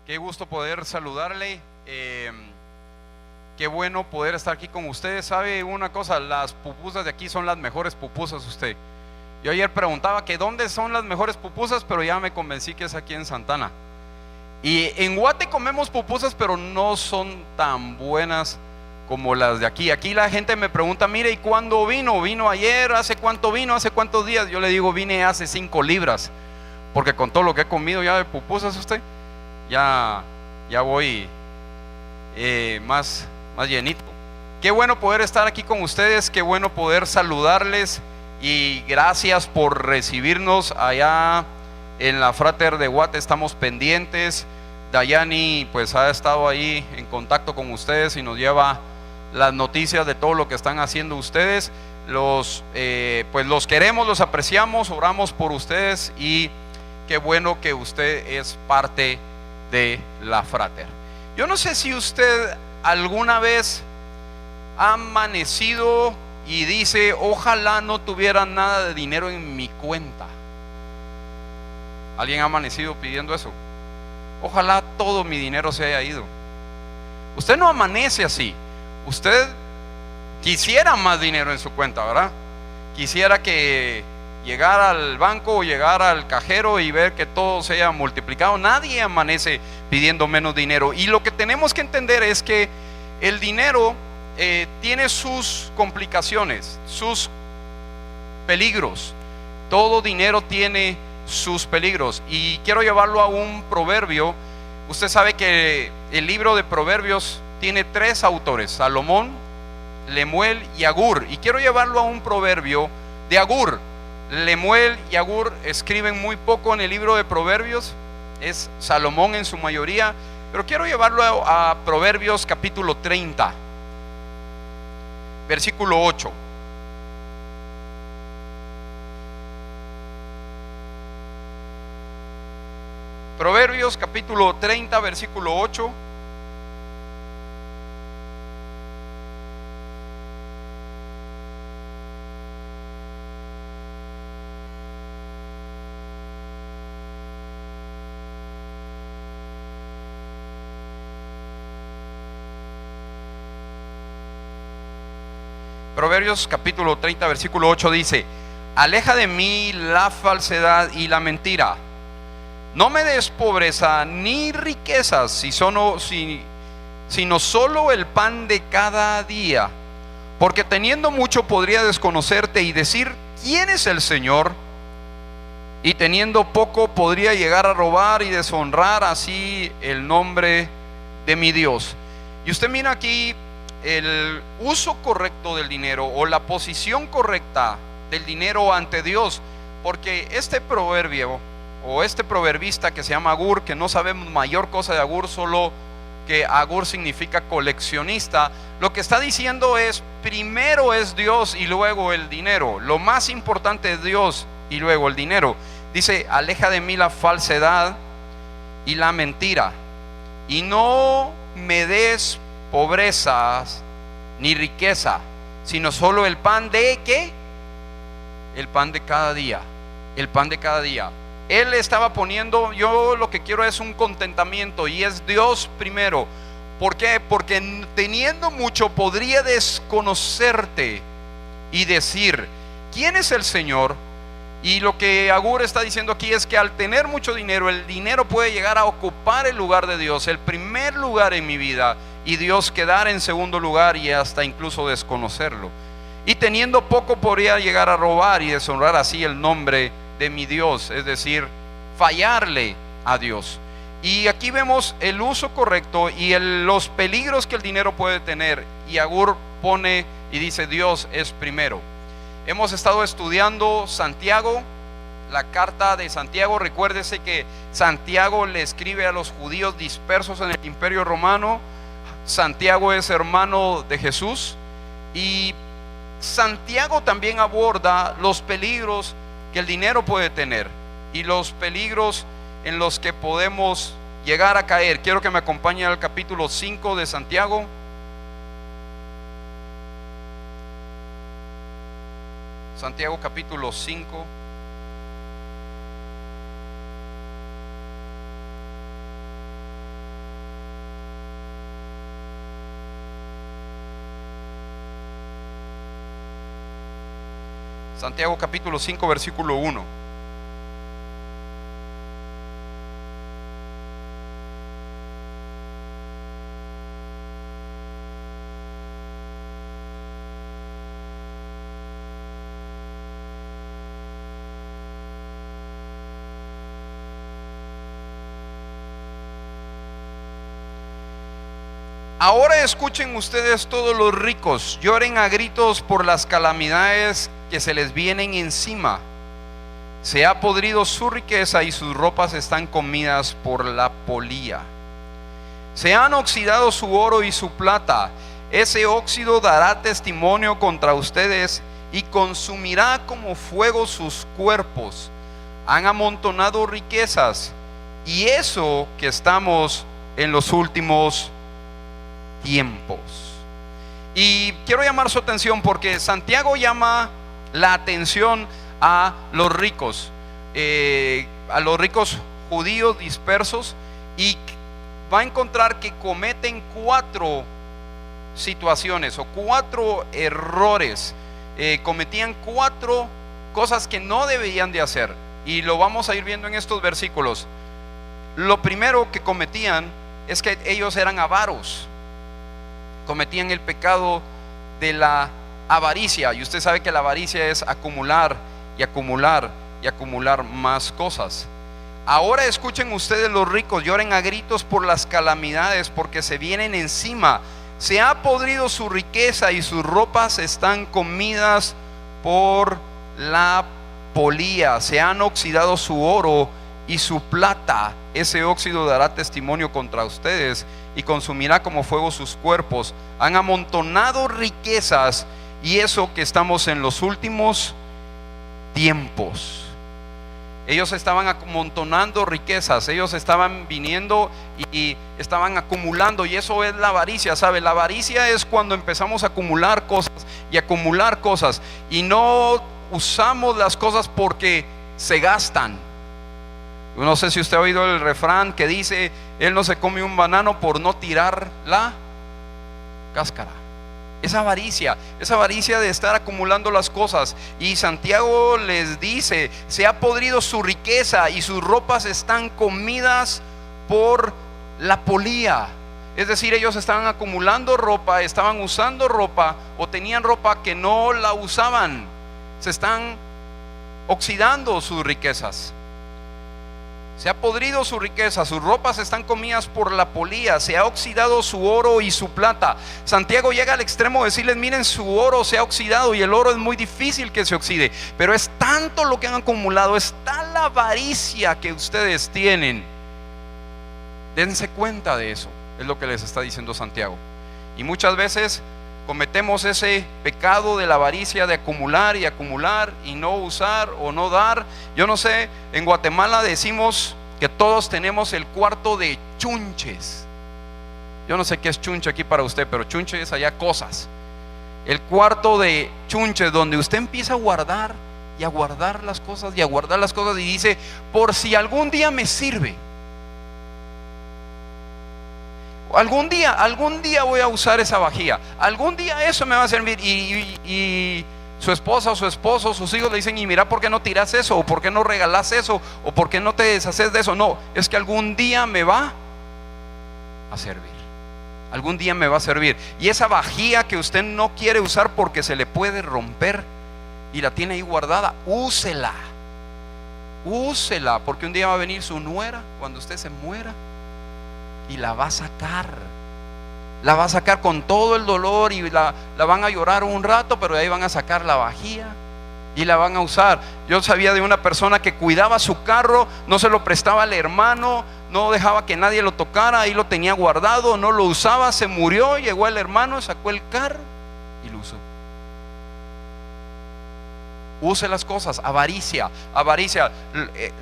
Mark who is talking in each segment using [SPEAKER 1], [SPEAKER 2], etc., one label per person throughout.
[SPEAKER 1] Qué gusto poder saludarle. Qué bueno poder estar aquí con ustedes. ¿Sabe una cosa? Las pupusas de aquí son las mejores pupusas usted. Yo ayer preguntaba que dónde son las mejores pupusas, pero ya me convencí que es aquí en Santana. Y en Guate comemos pupusas, pero no son tan buenas como las de aquí. Aquí la gente me pregunta, mire, ¿y cuándo vino? ¿Vino ayer? ¿Hace cuánto vino? ¿Hace cuántos días? Yo le digo, vine hace 5 libras, porque con todo lo que he comido ya de pupusas usted, ya voy más llenito. Qué bueno poder estar aquí con ustedes, qué bueno poder saludarles y gracias por recibirnos allá en la Frater de Guate. Estamos pendientes. Dayani pues ha estado ahí en contacto con ustedes y nos lleva las noticias de todo lo que están haciendo ustedes. Pues los queremos, los apreciamos, oramos por ustedes y qué bueno que usted es parte de la Frater. Yo no sé si usted alguna vez ha amanecido y dice, ojalá no tuviera nada de dinero en mi cuenta. ¿Alguien ha amanecido pidiendo eso? Ojalá todo mi dinero se haya ido. Usted no amanece así. Usted quisiera más dinero en su cuenta, ¿verdad? Quisiera que llegara al banco o llegar al cajero y ver que todo se haya multiplicado. Nadie amanece pidiendo menos dinero. Y lo que tenemos que entender es que el dinero tiene sus complicaciones, sus peligros. Todo dinero tiene sus peligros. Y quiero llevarlo a un proverbio. Usted sabe que el libro de Proverbios tiene 3 autores: Salomón, Lemuel y Agur. Y quiero llevarlo a un proverbio de Agur. Lemuel y Agur escriben muy poco en el libro de Proverbios, es Salomón en su mayoría, pero quiero llevarlo a Proverbios capítulo 30, versículo 8. Proverbios capítulo 30, versículo 8. Proverbios capítulo 30, versículo 8 dice: aleja de mí la falsedad y la mentira. No me des pobreza ni riquezas, sino solo el pan de cada día. Porque teniendo mucho podría desconocerte y decir, ¿quién es el Señor? Y teniendo poco podría llegar a robar y deshonrar así el nombre de mi Dios. Y usted mira aquí el uso correcto del dinero o la posición correcta del dinero ante Dios, porque este proverbio o este proverbista que se llama Agur, que no sabemos mayor cosa de Agur, solo que Agur significa coleccionista, lo que está diciendo es: primero es Dios y luego el dinero. Lo más importante es Dios y luego el dinero. Dice: aleja de mí la falsedad y la mentira, y no me des pobrezas ni riqueza, sino solo el pan de ¿qué? El pan de cada día. El pan de cada día. Él estaba poniendo, yo lo que quiero es un contentamiento, y es Dios primero. ¿Por qué? Porque teniendo mucho podría desconocerte y decir, ¿quién es el Señor? Y lo que Agur está diciendo aquí es que al tener mucho dinero, el dinero puede llegar a ocupar el lugar de Dios, el primer lugar en mi vida, y Dios quedar en segundo lugar y hasta incluso desconocerlo. Y teniendo poco podría llegar a robar y deshonrar así el nombre de mi Dios, es decir, fallarle a Dios. Y aquí vemos el uso correcto y los peligros que el dinero puede tener. Y Agur pone y dice: Dios es primero. Hemos estado estudiando Santiago, la carta de Santiago. Recuérdese que Santiago le escribe a los judíos dispersos en el Imperio Romano. Santiago es hermano de Jesús, y Santiago también aborda los peligros que el dinero puede tener y los peligros en los que podemos llegar a caer. Quiero que me acompañe al capítulo 5 de Santiago. Santiago capítulo 5. Santiago capítulo 5 versículo 1. Ahora escuchen ustedes todos los ricos, lloren a gritos por las calamidades que se les vienen encima. Se ha podrido su riqueza y sus ropas están comidas por la polilla. Se han oxidado su oro y su plata. Ese óxido dará testimonio contra ustedes y consumirá como fuego sus cuerpos. Han amontonado riquezas, y eso que estamos en los últimos tiempos. Y quiero llamar su atención porque Santiago llama la atención a los ricos judíos dispersos, y va a encontrar que cometen 4 situaciones o 4 errores. Cometían 4 cosas que no debían de hacer, y lo vamos a ir viendo en estos versículos. Lo primero que cometían es que ellos eran avaros. Cometían el pecado de la avaricia, y usted sabe que la avaricia es acumular y acumular y acumular más cosas. Ahora escuchen ustedes los ricos, lloren a gritos por las calamidades porque se vienen encima. Se ha podrido su riqueza y sus ropas están comidas por la polilla. Se han oxidado su oro y su plata. Ese óxido dará testimonio contra ustedes y consumirá como fuego sus cuerpos. Han amontonado riquezas, y eso que estamos en los últimos tiempos. Ellos estaban amontonando riquezas, ellos estaban viniendo y estaban acumulando, y eso es la avaricia, ¿sabe? La avaricia es cuando empezamos a acumular cosas y acumular cosas, y no usamos las cosas porque se gastan. No sé si usted ha oído el refrán que dice: él no se come un banano por no tirar la cáscara. Esa avaricia de estar acumulando las cosas. Y Santiago les dice: se ha podrido su riqueza y sus ropas están comidas por la polilla. Es decir, ellos estaban acumulando ropa, estaban usando ropa, o tenían ropa que no la usaban. Se están oxidando sus riquezas. Se ha podrido su riqueza, sus ropas están comidas por la polilla. Se ha oxidado su oro y su plata. Santiago llega al extremo de decirles: miren, su oro se ha oxidado, y el oro es muy difícil que se oxide, pero es tanto lo que han acumulado, es tal la avaricia que ustedes tienen. Dense cuenta de eso, es lo que les está diciendo Santiago. Y muchas veces cometemos ese pecado de la avaricia, de acumular y acumular y no usar o no dar. Yo no sé, en Guatemala decimos que todos tenemos el cuarto de chunches. Yo no sé qué es chunche aquí para usted, pero chunche es allá cosas. El cuarto de chunches, donde usted empieza a guardar y a guardar las cosas y a guardar las cosas, y dice: por si algún día me sirve, algún día voy a usar esa vajilla, algún día eso me va a servir. Y su esposa o su esposo, sus hijos le dicen: y mira, ¿por qué no tiras eso? ¿O por qué no regalas eso? ¿O por qué no te deshaces de eso? No, es que algún día me va a servir. Algún día me va a servir. Y esa vajilla que usted no quiere usar porque se le puede romper y la tiene ahí guardada, úsela, porque un día va a venir su nuera cuando usted se muera y la va a sacar con todo el dolor, y la van a llorar un rato, pero de ahí van a sacar la vajilla y la van a usar. Yo sabía de una persona que cuidaba su carro, no se lo prestaba al hermano, no dejaba que nadie lo tocara, ahí lo tenía guardado, no lo usaba, se murió, llegó el hermano, sacó el carro y lo usó. Use las cosas. Avaricia.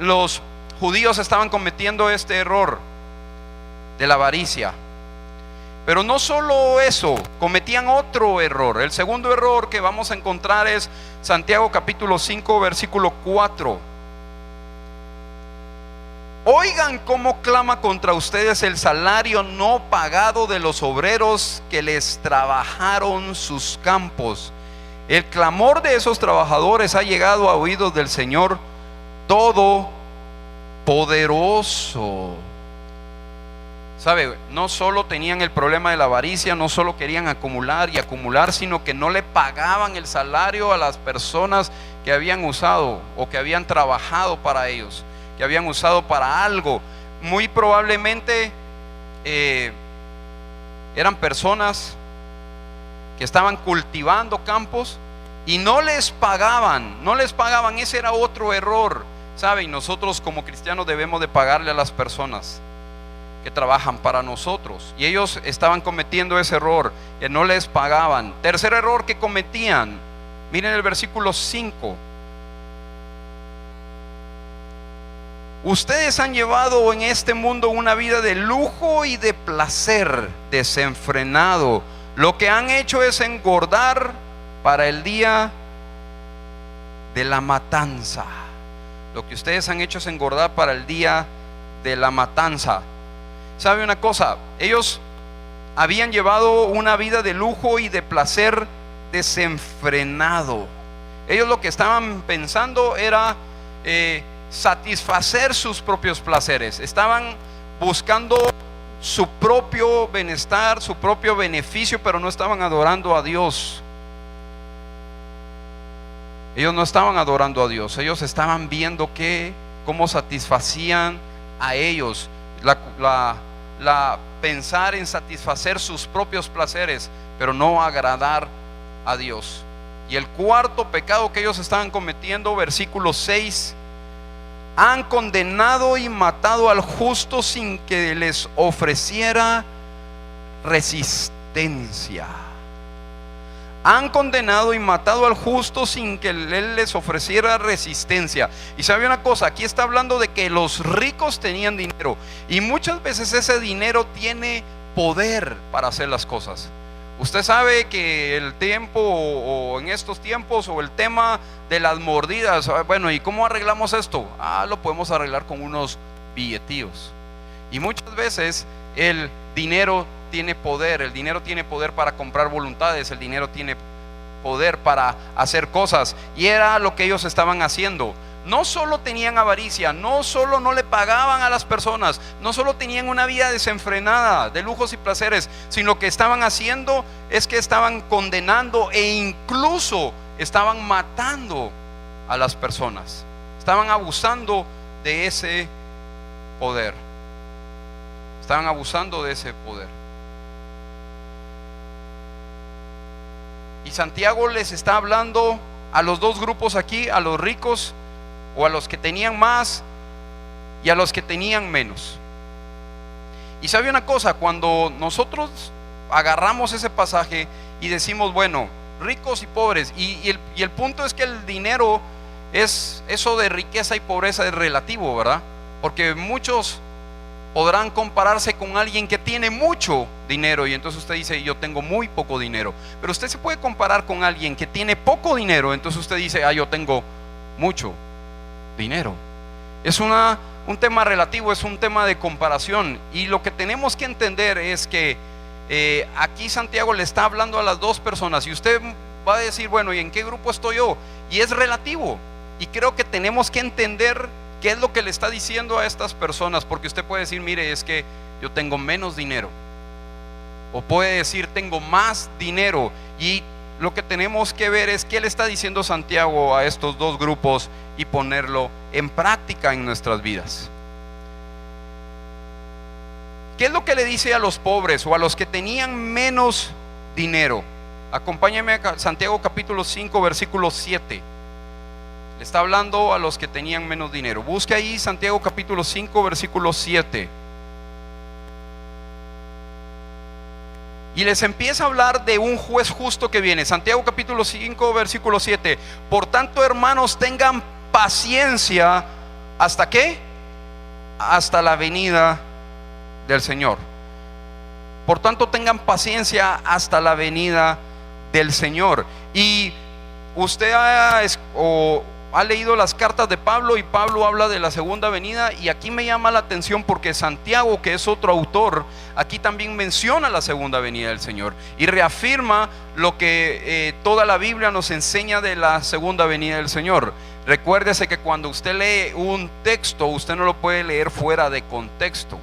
[SPEAKER 1] Los judíos estaban cometiendo este error de la avaricia. Pero no solo eso, cometían otro error. El segundo error que vamos a encontrar es Santiago capítulo 5 versículo 4. Oigan cómo clama contra ustedes el salario no pagado de los obreros que les trabajaron sus campos. El clamor de esos trabajadores ha llegado a oídos del Señor Todopoderoso. ¿Sabe? No solo tenían el problema de la avaricia, no solo querían acumular y acumular, sino que no le pagaban el salario a las personas que habían usado o que habían trabajado para ellos, que habían usado para algo. Muy probablemente eran personas que estaban cultivando campos y no les pagaban. Ese era otro error, ¿sabe? Y nosotros como cristianos debemos de pagarle a las personas que trabajan para nosotros, y ellos estaban cometiendo ese error, que no les pagaban. Tercer error que cometían, miren el versículo 5: ustedes han llevado en este mundo una vida de lujo y de placer desenfrenado. Lo que han hecho es engordar para el día de la matanza. Lo que ustedes han hecho es engordar para el día de la matanza. ¿Sabe una cosa? Ellos habían llevado una vida de lujo y de placer desenfrenado. Ellos lo que estaban pensando era satisfacer sus propios placeres. Estaban buscando su propio bienestar, su propio beneficio, pero no estaban adorando a Dios. Ellos no estaban adorando a Dios. Ellos estaban viendo cómo satisfacían a ellos. Pensar en satisfacer sus propios placeres, pero no agradar a Dios. Y el cuarto pecado que ellos estaban cometiendo, versículo 6: han condenado y matado al justo sin que les ofreciera resistencia. Han condenado y matado al justo sin que él les ofreciera resistencia. Y sabe una cosa, aquí está hablando de que los ricos tenían dinero, y muchas veces ese dinero tiene poder para hacer las cosas. Usted sabe que el tiempo, o en estos tiempos, o el tema de las mordidas, bueno, ¿y cómo arreglamos esto? Lo podemos arreglar con unos billetíos. Y muchas veces el dinero tiene poder. El dinero tiene poder para comprar voluntades. El dinero tiene poder para hacer cosas. Y era lo que ellos estaban haciendo. No solo tenían avaricia, no solo no le pagaban a las personas, no solo tenían una vida desenfrenada de lujos y placeres, sino que estaban haciendo es que estaban condenando e incluso estaban matando a las personas. Estaban abusando de ese poder. Estaban abusando de ese poder. Y Santiago les está hablando a los dos grupos aquí, a los ricos, o a los que tenían más, y a los que tenían menos. Y sabe una cosa, cuando nosotros agarramos ese pasaje y decimos, bueno, ricos y pobres, y el punto es que el dinero es, eso de riqueza y pobreza es relativo, ¿verdad? Porque muchos podrán compararse con alguien que tiene mucho dinero, y entonces usted dice, yo tengo muy poco dinero. Pero usted se puede comparar con alguien que tiene poco dinero, entonces usted dice, yo tengo mucho dinero. Es un tema relativo, es un tema de comparación. Y lo que tenemos que entender es que aquí Santiago le está hablando a las dos personas, y usted va a decir, bueno, ¿y en qué grupo estoy yo? Y es relativo, y creo que tenemos que entender qué es lo que le está diciendo a estas personas, porque usted puede decir, mire, es que yo tengo menos dinero, o puede decir, tengo más dinero. Y lo que tenemos que ver es qué le está diciendo Santiago a estos dos grupos y ponerlo en práctica en nuestras vidas. ¿Qué es lo que le dice a los pobres o a los que tenían menos dinero? Acompáñame a Santiago capítulo 5 versículo 7. Le está hablando a los que tenían menos dinero. Busque ahí Santiago capítulo 5 versículo 7. Y les empieza a hablar de un juez justo que viene. Santiago capítulo 5 versículo 7. Por tanto, hermanos, tengan paciencia. ¿Hasta qué? Hasta la venida del Señor. Por tanto, tengan paciencia hasta la venida del Señor. Y usted ha leído las cartas de Pablo y Pablo habla de la segunda venida, y aquí me llama la atención porque Santiago, que es otro autor, aquí también menciona la segunda venida del Señor y reafirma lo que toda la Biblia nos enseña de la segunda venida del Señor. Recuérdese que cuando usted lee un texto, usted no lo puede leer fuera de contexto.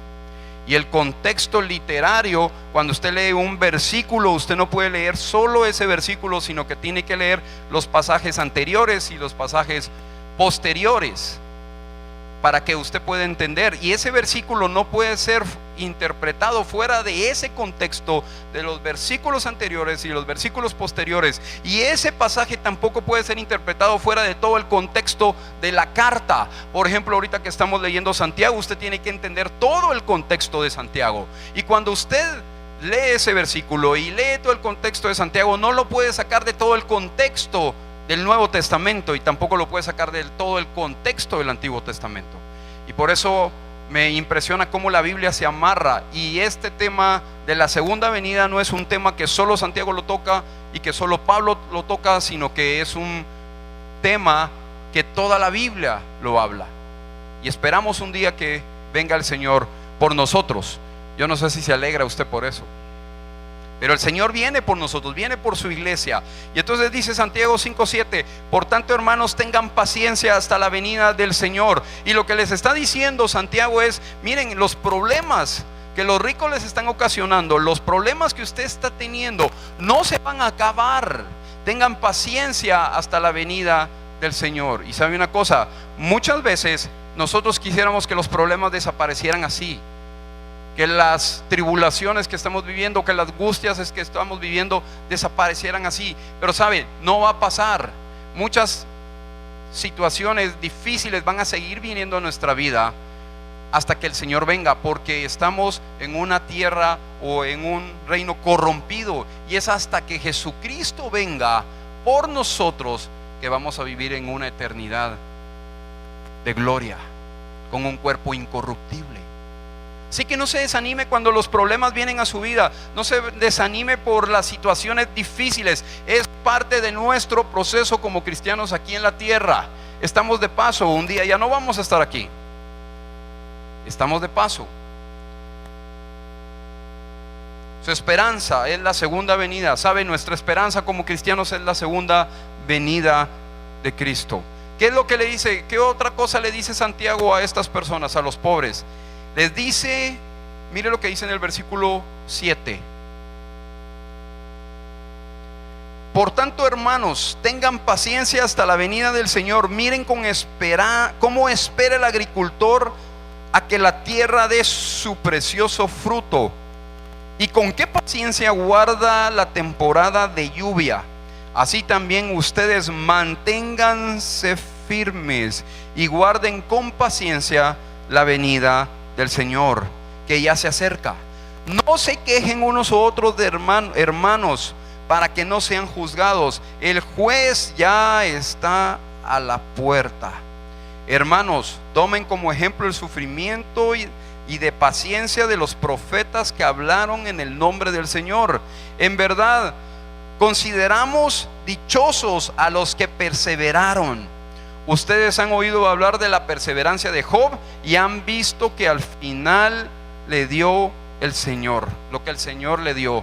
[SPEAKER 1] Y el contexto literario, cuando usted lee un versículo, usted no puede leer solo ese versículo, sino que tiene que leer los pasajes anteriores y los pasajes posteriores para que usted pueda entender. Y ese versículo no puede ser interpretado fuera de ese contexto de los versículos anteriores y los versículos posteriores. Y ese pasaje tampoco puede ser interpretado fuera de todo el contexto de la carta. Por ejemplo, ahorita que estamos leyendo Santiago, usted tiene que entender todo el contexto de Santiago. Y cuando usted lee ese versículo y lee todo el contexto de Santiago, no lo puede sacar de todo el contexto del Nuevo Testamento, y tampoco lo puede sacar del todo el contexto del Antiguo Testamento. Y por eso me impresiona cómo la Biblia se amarra, y este tema de la segunda venida no es un tema que solo Santiago lo toca y que solo Pablo lo toca, sino que es un tema que toda la Biblia lo habla, y esperamos un día que venga el Señor por nosotros. Yo no sé si se alegra usted por eso, pero el Señor viene por nosotros, viene por su iglesia. Y entonces dice Santiago 5:7: por tanto, hermanos, tengan paciencia hasta la venida del Señor. Y lo que les está diciendo Santiago es: miren, los problemas que los ricos les están ocasionando, los problemas que usted está teniendo, no se van a acabar. Tengan paciencia hasta la venida del Señor. Y sabe una cosa, muchas veces nosotros quisiéramos que los problemas desaparecieran así, que las tribulaciones que estamos viviendo, que las angustias que estamos viviendo desaparecieran así. Pero sabe, no va a pasar. Muchas situaciones difíciles van a seguir viniendo a nuestra vida hasta que el Señor venga, porque estamos en una tierra o en un reino corrompido, y es hasta que Jesucristo venga por nosotros que vamos a vivir en una eternidad de gloria, con un cuerpo incorruptible. Así que no se desanime cuando los problemas vienen a su vida, no se desanime por las situaciones difíciles. Es parte de nuestro proceso como cristianos aquí en la tierra. Estamos de paso, un día ya no vamos a estar aquí. Estamos de paso. Su esperanza es la segunda venida. ¿Sabe? Nuestra esperanza como cristianos es la segunda venida de Cristo. ¿Qué es lo que le dice? ¿Qué otra cosa le dice Santiago a estas personas, a los pobres? Les dice, mire lo que dice en el versículo 7: por tanto, hermanos, tengan paciencia hasta la venida del Señor. Miren cómo espera el agricultor a que la tierra dé su precioso fruto, y con qué paciencia guarda la temporada de lluvia. Así también ustedes manténganse firmes y guarden con paciencia la venida del Señor, que ya se acerca. No se quejen unos a otros de hermanos, para que no sean juzgados. El juez ya está a la puerta. Hermanos, tomen como ejemplo el sufrimiento y de paciencia de los profetas que hablaron en el nombre del Señor. En verdad, consideramos dichosos a los que perseveraron. Ustedes han oído hablar de la perseverancia de Job y han visto que al final le dio el Señor. Lo que el Señor le dio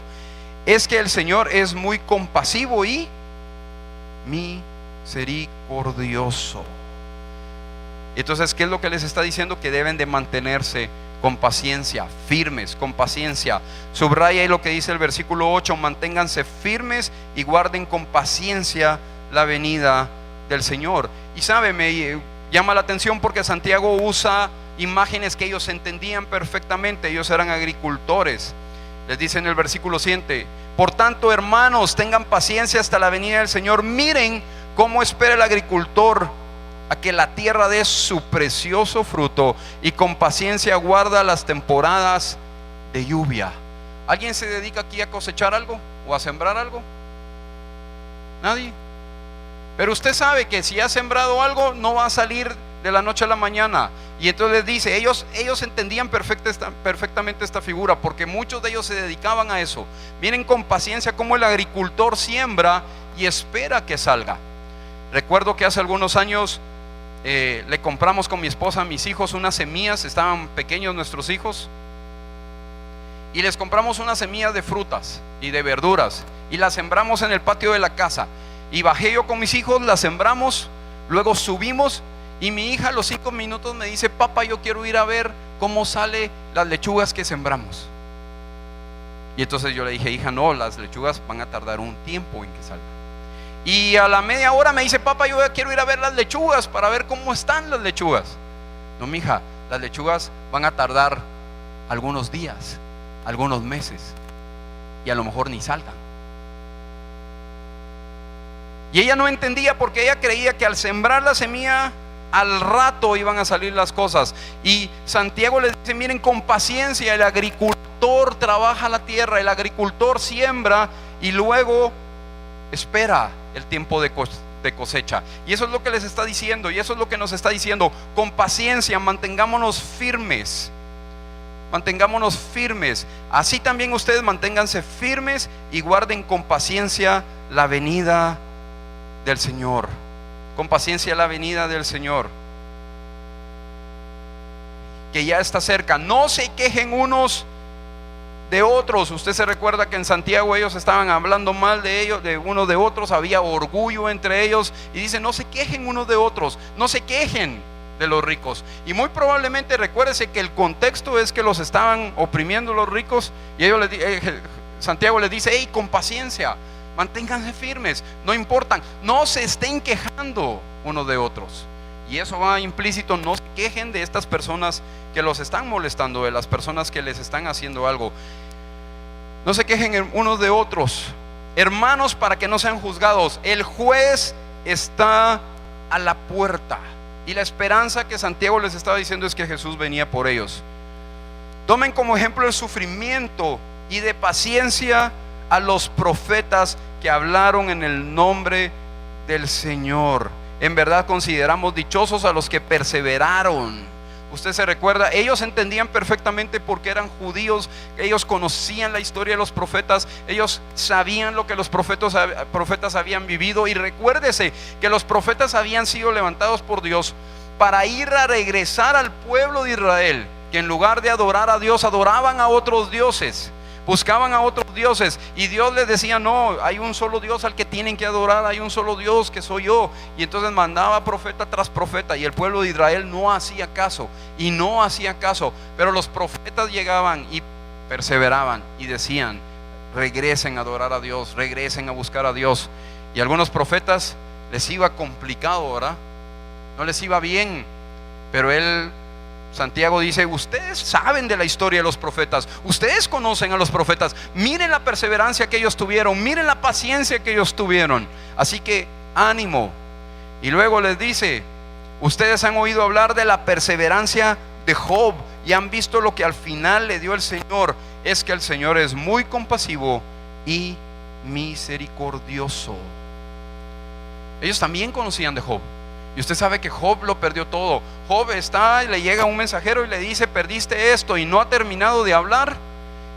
[SPEAKER 1] es que el Señor es muy compasivo y misericordioso. Entonces, ¿qué es lo que les está diciendo? Que deben de mantenerse con paciencia, firmes, con paciencia. Subraya ahí lo que dice el versículo 8: manténganse firmes y guarden con paciencia la venida del Señor. Y sabe, me llama la atención porque Santiago usa imágenes que ellos entendían perfectamente. Ellos eran agricultores. Les dice en el versículo 7: por tanto, hermanos, tengan paciencia hasta la venida del Señor. Miren cómo espera el agricultor a que la tierra dé su precioso fruto, y con paciencia guarda las temporadas de lluvia. ¿Alguien se dedica aquí a cosechar algo o a sembrar algo? Nadie. Pero usted sabe que si ha sembrado algo, no va a salir de la noche a la mañana. Y entonces les dice, ellos entendían perfectamente esta figura, porque muchos de ellos se dedicaban a eso. Miren con paciencia cómo el agricultor siembra y espera que salga. Recuerdo que hace algunos años le compramos con mi esposa a mis hijos unas semillas, estaban pequeños nuestros hijos, y les compramos unas semillas de frutas y de verduras y las sembramos en el patio de la casa. Y bajé yo con mis hijos, las sembramos, luego subimos y mi hija a los 5 minutos me dice: papá, yo quiero ir a ver cómo sale las lechugas que sembramos. Y entonces yo le dije: hija, no, las lechugas van a tardar un tiempo en que salgan. Y a la media hora me dice: papá, yo quiero ir a ver las lechugas para ver cómo están las lechugas. No, mija, las lechugas van a tardar algunos días, algunos meses, y a lo mejor ni salgan. Y ella no entendía, porque ella creía que al sembrar la semilla al rato iban a salir las cosas. Y Santiago les dice: miren, con paciencia el agricultor trabaja la tierra, el agricultor siembra y luego espera el tiempo de cosecha. Y eso es lo que les está diciendo, y eso es lo que nos está diciendo: con paciencia mantengámonos firmes. Mantengámonos firmes. Así también ustedes manténganse firmes y guarden con paciencia la venida del Señor. Con paciencia la venida del Señor, que ya está cerca. No se quejen unos de otros. Usted se recuerda que en Santiago ellos estaban hablando mal de ellos, de unos de otros, había orgullo entre ellos, y dice: no se quejen unos de otros, no se quejen de los ricos. Y muy probablemente recuérdese que el contexto es que los estaban oprimiendo los ricos, y ellos Santiago les dice: hey, con paciencia, manténganse firmes, no importan, no se estén quejando unos de otros. Y eso va implícito: no se quejen de estas personas que los están molestando, de las personas que les están haciendo algo. No se quejen unos de otros, hermanos, para que no sean juzgados. El juez está a la puerta. Y la esperanza que Santiago les estaba diciendo es que Jesús venía por ellos. Tomen como ejemplo el sufrimiento y de paciencia a los profetas que hablaron en el nombre del Señor. En verdad consideramos dichosos a los que perseveraron. Usted se recuerda, ellos entendían perfectamente porque eran judíos, ellos conocían la historia de los profetas, ellos sabían lo que los profetas habían vivido. Y recuérdese que los profetas habían sido levantados por Dios para ir a regresar al pueblo de Israel, que en lugar de adorar a Dios, adoraban a otros dioses, buscaban a otros dioses, y Dios les decía: no, hay un solo Dios al que tienen que adorar, hay un solo Dios que soy yo. Y entonces mandaba profeta tras profeta, y el pueblo de Israel no hacía caso, y no hacía caso. Pero los profetas llegaban y perseveraban y decían: regresen a adorar a Dios, regresen a buscar a Dios. Y a algunos profetas les iba complicado, ¿verdad? No les iba bien, pero Santiago dice: ustedes saben de la historia de los profetas, ustedes conocen a los profetas, miren la perseverancia que ellos tuvieron, miren la paciencia que ellos tuvieron, así que ánimo. Y luego les dice: ustedes han oído hablar de la perseverancia de Job y han visto lo que al final le dio el Señor. Es que el Señor es muy compasivo y misericordioso. Ellos también conocían de Job. Y usted sabe que Job lo perdió todo. Job está y le llega un mensajero y le dice: perdiste esto, y no ha terminado de hablar.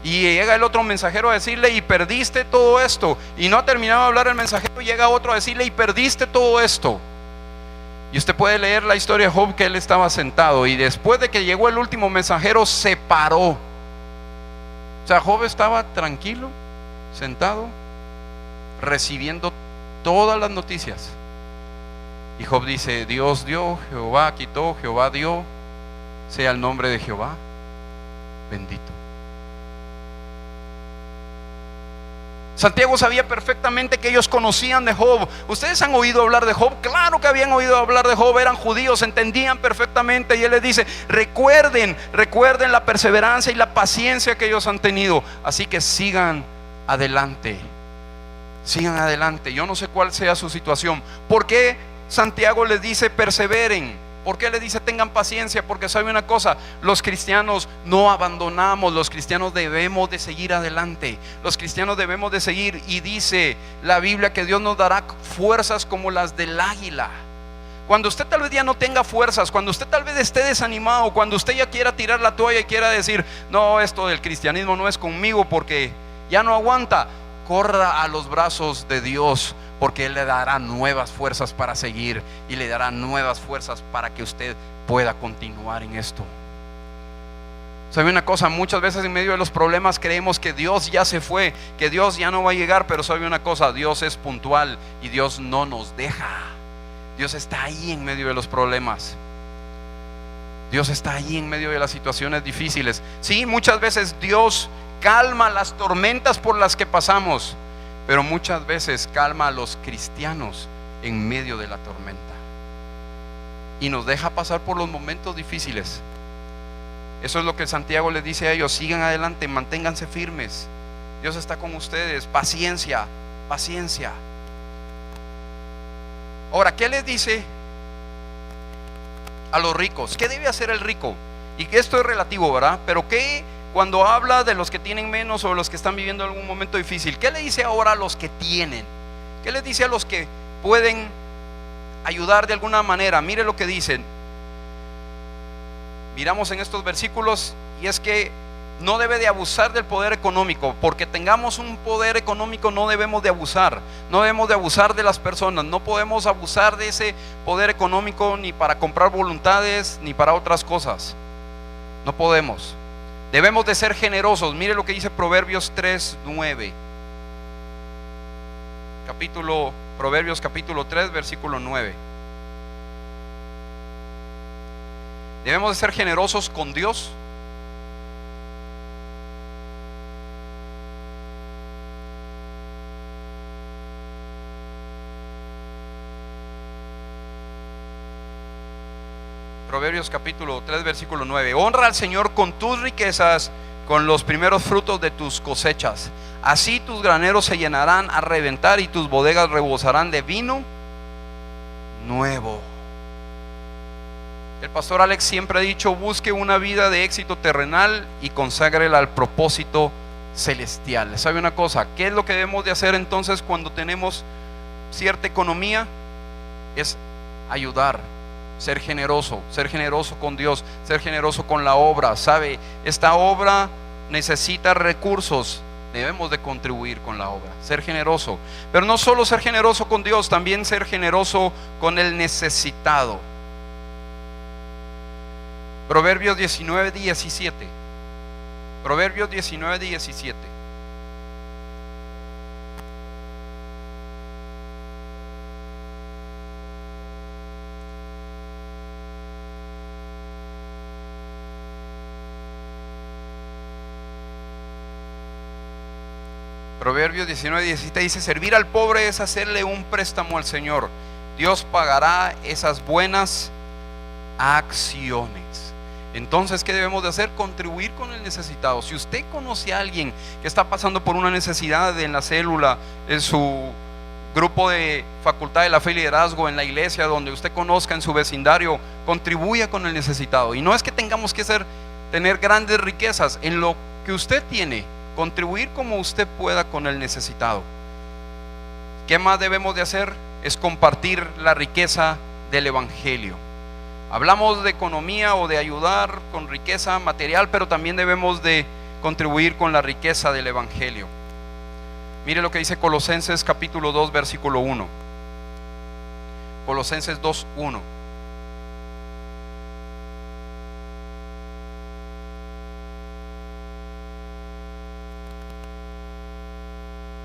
[SPEAKER 1] Y llega el otro mensajero a decirle: y perdiste todo esto. Y no ha terminado de hablar el mensajero, y llega otro a decirle: y perdiste todo esto. Y usted puede leer la historia de Job, que él estaba sentado, y después de que llegó el último mensajero se paró. O sea, Job estaba tranquilo, sentado, recibiendo todas las noticias. Y Job dice: Dios dio, Jehová quitó, Jehová dio, sea el nombre de Jehová bendito. Santiago sabía perfectamente que ellos conocían de Job. ¿Ustedes han oído hablar de Job? Claro que habían oído hablar de Job, eran judíos, entendían perfectamente. Y él les dice: recuerden la perseverancia y la paciencia que ellos han tenido. Así que sigan adelante. Sigan adelante. Yo no sé cuál sea su situación. ¿Por qué Santiago les dice perseveren? ¿Por qué les dice tengan paciencia? Porque sabe una cosa: los cristianos no abandonamos, los cristianos debemos de seguir adelante, los cristianos debemos de seguir. Y dice la Biblia que Dios nos dará fuerzas como las del águila. Cuando usted tal vez ya no tenga fuerzas, cuando usted tal vez esté desanimado, cuando usted ya quiera tirar la toalla y quiera decir: no, esto del cristianismo no es conmigo porque ya no aguanta, corra a los brazos de Dios, porque Él le dará nuevas fuerzas para seguir y le dará nuevas fuerzas para que usted pueda continuar en esto. ¿Sabe una cosa? Muchas veces en medio de los problemas creemos que Dios ya se fue, que Dios ya no va a llegar, pero ¿sabe una cosa? Dios es puntual y Dios no nos deja. Dios está ahí en medio de los problemas. Dios está ahí en medio de las situaciones difíciles. Sí, muchas veces Dios calma las tormentas por las que pasamos, pero muchas veces calma a los cristianos en medio de la tormenta y nos deja pasar por los momentos difíciles. Eso es lo que Santiago les dice a ellos: sigan adelante, manténganse firmes, Dios está con ustedes, paciencia, paciencia. Ahora, ¿qué les dice a los ricos? ¿Qué debe hacer el rico? Y que esto es relativo, ¿verdad? Pero ¿qué cuando habla de los que tienen menos o los que están viviendo algún momento difícil? ¿Qué le dice ahora a los que tienen? ¿Qué les dice a los que pueden ayudar de alguna manera? Mire lo que dicen. Miramos en estos versículos, y es que no debe de abusar del poder económico. Porque tengamos un poder económico, no debemos de abusar. No debemos de abusar de las personas. No podemos abusar de ese poder económico ni para comprar voluntades ni para otras cosas. No podemos. Debemos de ser generosos. Mire lo que dice Proverbios 3:9. Proverbios capítulo 3, versículo 9. Debemos de ser generosos con Dios. Proverbios capítulo 3, versículo 9. Honra al Señor con tus riquezas, con los primeros frutos de tus cosechas. Así tus graneros se llenarán a reventar y tus bodegas rebosarán de vino nuevo. El pastor Alex siempre ha dicho: busque una vida de éxito terrenal y conságrela al propósito celestial. ¿Sabe una cosa? ¿Qué es lo que debemos de hacer entonces cuando tenemos cierta economía? Es ayudar, ser generoso con Dios, ser generoso con la obra. ¿Sabe? Esta obra necesita recursos. Debemos de contribuir con la obra, ser generoso. Pero no solo ser generoso con Dios, también ser generoso con el necesitado. Proverbios 19:17. Proverbios 19:17. Proverbios 19:17 dice: servir al pobre es hacerle un préstamo al Señor. Dios pagará esas buenas acciones. Entonces, ¿qué debemos de hacer? Contribuir con el necesitado. Si usted conoce a alguien que está pasando por una necesidad en la célula, en su grupo de facultad de la fe y liderazgo, en la iglesia, donde usted conozca, en su vecindario, contribuya con el necesitado. Y no es que tengamos que tener grandes riquezas. En lo que usted tiene, contribuir como usted pueda con el necesitado. ¿Qué más debemos de hacer? Es compartir la riqueza del evangelio. Hablamos de economía o de ayudar con riqueza material, pero también debemos de contribuir con la riqueza del evangelio. Mire lo que dice Colosenses capítulo 2, versículo 1. Colosenses 2:1.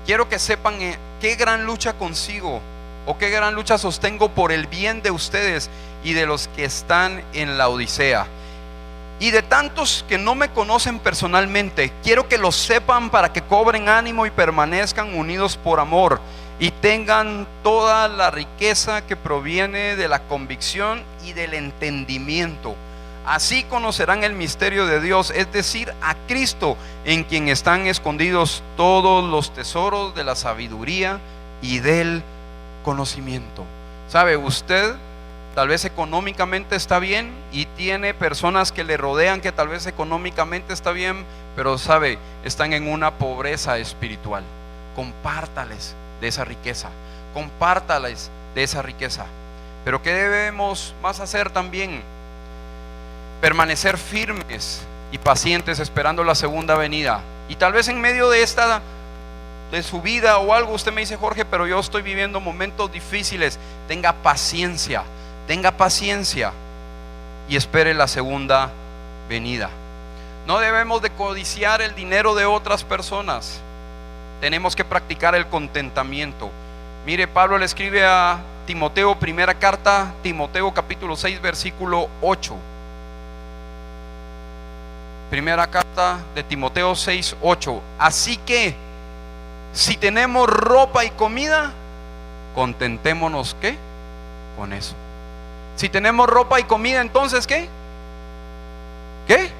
[SPEAKER 1] Quiero que sepan qué gran lucha consigo, o qué gran lucha sostengo por el bien de ustedes y de los que están en la Odisea, y de tantos que no me conocen personalmente. Quiero que lo sepan para que cobren ánimo y permanezcan unidos por amor, y tengan toda la riqueza que proviene de la convicción y del entendimiento. Así conocerán el misterio de Dios, es decir, a Cristo, en quien están escondidos todos los tesoros de la sabiduría y del conocimiento. ¿Sabe? Usted tal vez económicamente está bien y tiene personas que le rodean que tal vez económicamente está bien, pero sabe, están en una pobreza espiritual. Compártales de esa riqueza, compártales de esa riqueza. Pero ¿qué debemos más hacer también? Permanecer firmes y pacientes esperando la segunda venida. Y tal vez en medio de de su vida o algo, usted me dice: Jorge, pero yo estoy viviendo momentos difíciles. Tenga paciencia y espere la segunda venida. No debemos de codiciar el dinero de otras personas. Tenemos que practicar el contentamiento. Mire, Pablo le escribe a Timoteo, primera carta, Timoteo capítulo 6 versículo 8. Primera carta de Timoteo 6, 8. Así que si tenemos ropa y comida, contentémonos, ¿qué? Con eso. Si tenemos ropa y comida, entonces ¿qué? ¿Qué?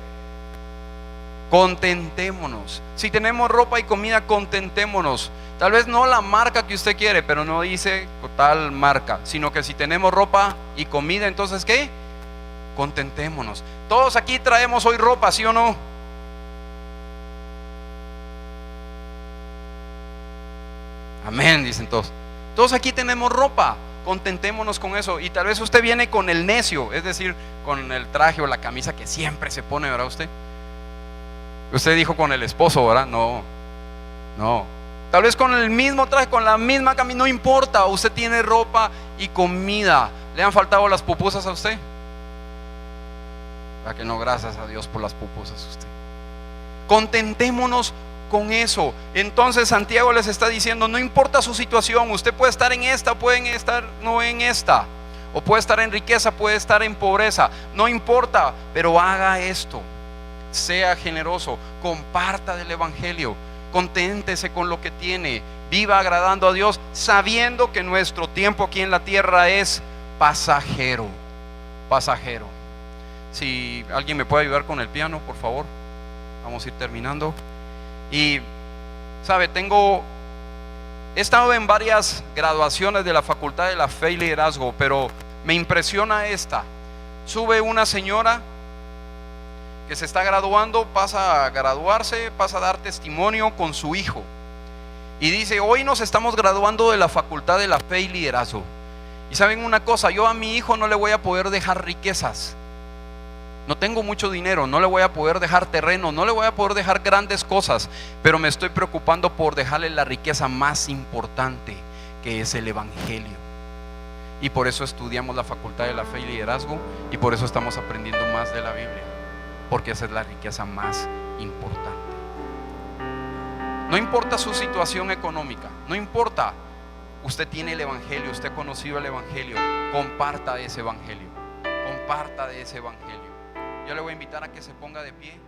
[SPEAKER 1] Contentémonos. Si tenemos ropa y comida, contentémonos. Tal vez no la marca que usted quiere, pero no dice tal marca, sino que si tenemos ropa y comida, entonces ¿qué? Contentémonos. Todos aquí traemos hoy ropa, ¿sí o no? Amén, dicen todos. Todos aquí tenemos ropa. Contentémonos con eso. Y tal vez usted viene con el necio, es decir, con el traje o la camisa que siempre se pone, ¿verdad usted? Usted dijo con el esposo, ¿verdad? No. Tal vez con el mismo traje, con la misma camisa, no importa. Usted tiene ropa y comida. ¿Le han faltado las pupusas a usted? ¿Para que no? Gracias a Dios por las pupusas usted. Contentémonos con eso. Entonces Santiago les está diciendo: no importa su situación, usted puede estar en esta, pueden estar no en esta, o puede estar en riqueza, puede estar en pobreza, no importa, pero haga esto. Sea generoso, comparta del evangelio, conténtese con lo que tiene, viva agradando a Dios, sabiendo que nuestro tiempo aquí en la tierra es pasajero. Si alguien me puede ayudar con el piano, por favor. Vamos a ir terminando. Y sabe, he estado en varias graduaciones de la Facultad de la Fe y Liderazgo, pero me impresiona esta. Sube una señora que se está graduando, pasa a graduarse, pasa a dar testimonio con su hijo y dice: hoy nos estamos graduando de la Facultad de la Fe y Liderazgo. Y saben una cosa, yo a mi hijo no le voy a poder dejar riquezas. No tengo mucho dinero, no le voy a poder dejar terreno, no le voy a poder dejar grandes cosas, pero me estoy preocupando por dejarle la riqueza más importante, que es el evangelio. Y por eso estudiamos la Facultad de la Fe y Liderazgo, y por eso estamos aprendiendo más de la Biblia, porque esa es la riqueza más importante. No importa su situación económica, no importa. Usted tiene el evangelio, usted ha conocido el evangelio. Comparta de ese evangelio. Comparta de ese evangelio. Yo le voy a invitar a que se ponga de pie.